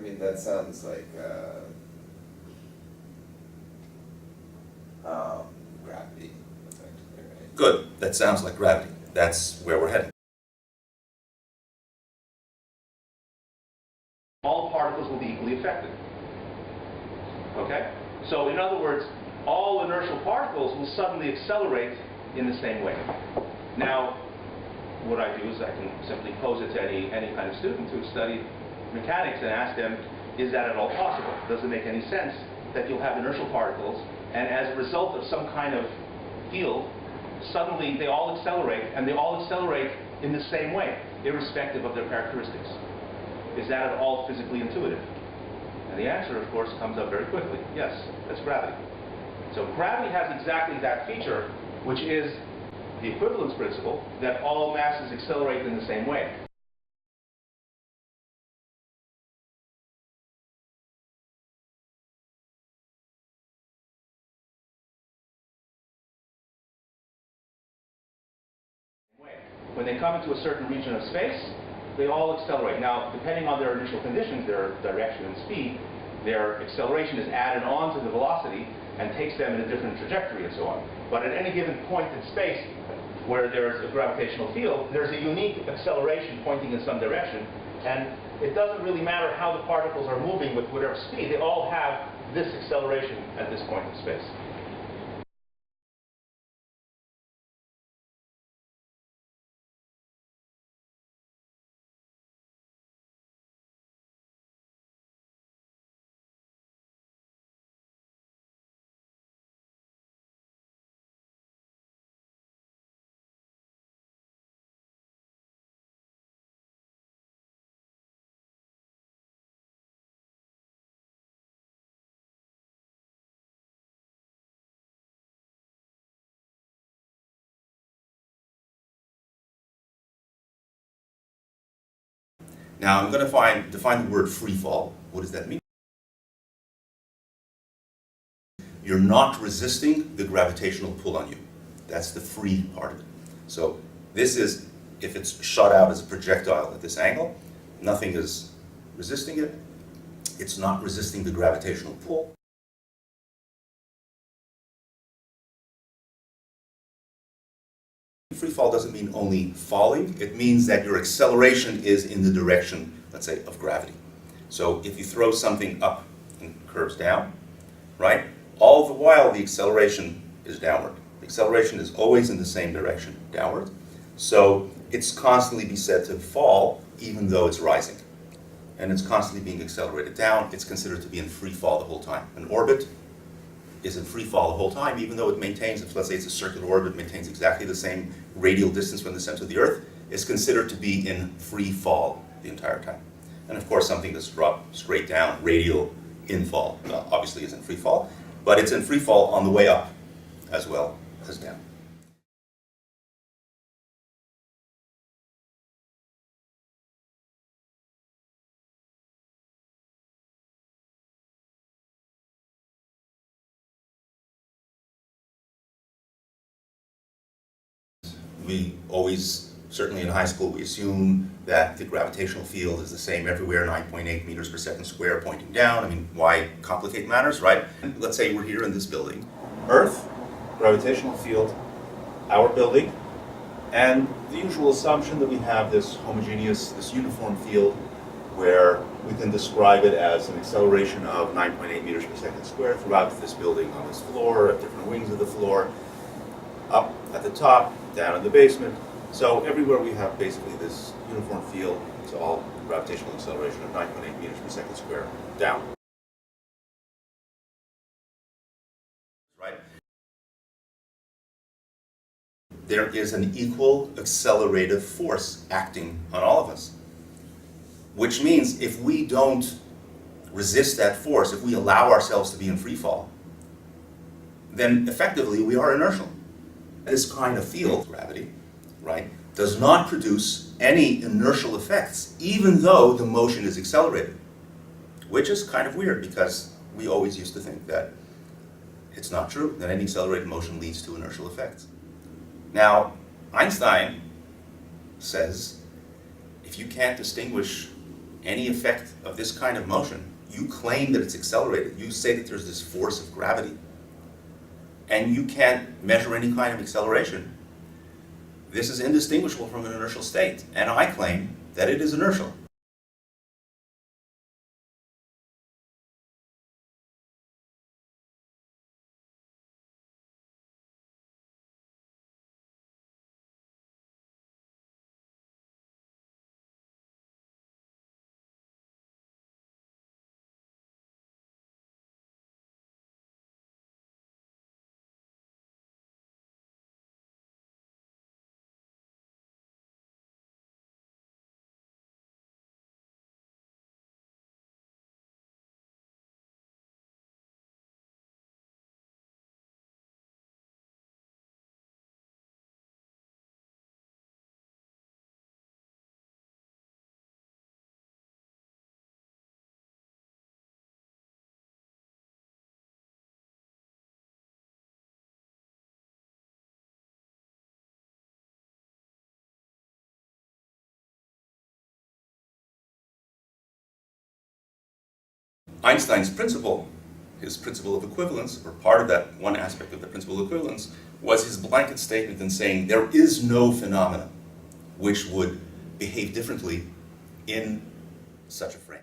mean, that sounds like gravity, effectively, right? Good. That sounds like gravity. That's where we're heading. All particles will be equally affected. Okay? So in other words, all inertial particles will suddenly accelerate in the same way. Now, what I do is I can simply pose it to any kind of student who studied mechanics and ask them, is that at all possible? Does it make any sense that you'll have inertial particles, and as a result of some kind of field, suddenly they all accelerate, and they all accelerate in the same way, irrespective of their characteristics? Is that at all physically intuitive? And the answer, of course, comes up very quickly. Yes, that's gravity. So gravity has exactly that feature, which is the equivalence principle, that all masses accelerate in the same way. When they come into a certain region of space, they all accelerate. Now, depending on their initial conditions, their direction and speed, their acceleration is added on to the velocity and takes them in a different trajectory and so on. But at any given point in space where there's a gravitational field, there's a unique acceleration pointing in some direction, and it doesn't really matter how the particles are moving with whatever speed, they all have this acceleration at this point in space. Now I'm going to define the word free fall. What does that mean? You're not resisting the gravitational pull on you. That's the free part of it. So this is, if it's shot out as a projectile at this angle, nothing is resisting it. It's not resisting the gravitational pull. Free fall doesn't mean only falling. It means that your acceleration is in the direction, let's say, of gravity. So if you throw something up and it curves down, right? All the while the acceleration is downward. The acceleration is always in the same direction, downward. So it's constantly be said to fall even though it's rising. And it's constantly being accelerated down. It's considered to be in free fall the whole time. An orbit is in free fall the whole time, even though it maintains, if let's say it's a circular orbit, maintains exactly the same radial distance from the center of the Earth, is considered to be in free fall the entire time. And of course, something that's dropped straight down, radial in fall, obviously is in free fall, but it's in free fall on the way up as well as down. We always, certainly in high school, we assume that the gravitational field is the same everywhere, 9.8 meters per second square pointing down. I mean, why complicate matters, right? Let's say we're here in this building. Earth, gravitational field, our building, and the usual assumption that we have this homogeneous, this uniform field where we can describe it as an acceleration of 9.8 meters per second square throughout this building on this floor, at different wings of the floor, up at the top, down in the basement. So everywhere we have basically this uniform field. It's all gravitational acceleration of 9.8 meters per second square down. Right? There is an equal accelerative force acting on all of us. Which means if we don't resist that force, if we allow ourselves to be in free fall, then effectively we are inertial. This kind of field, gravity, right, does not produce any inertial effects, even though the motion is accelerated. Which is kind of weird, because we always used to think that it's not true, that any accelerated motion leads to inertial effects. Now, Einstein says, if you can't distinguish any effect of this kind of motion, you claim that it's accelerated. You say that there's this force of gravity, and you can't measure any kind of acceleration. This is indistinguishable from an inertial state, and I claim that it is inertial. Einstein's principle, his principle of equivalence, or part of that one aspect of the principle of equivalence, was his blanket statement in saying there is no phenomenon which would behave differently in such a frame.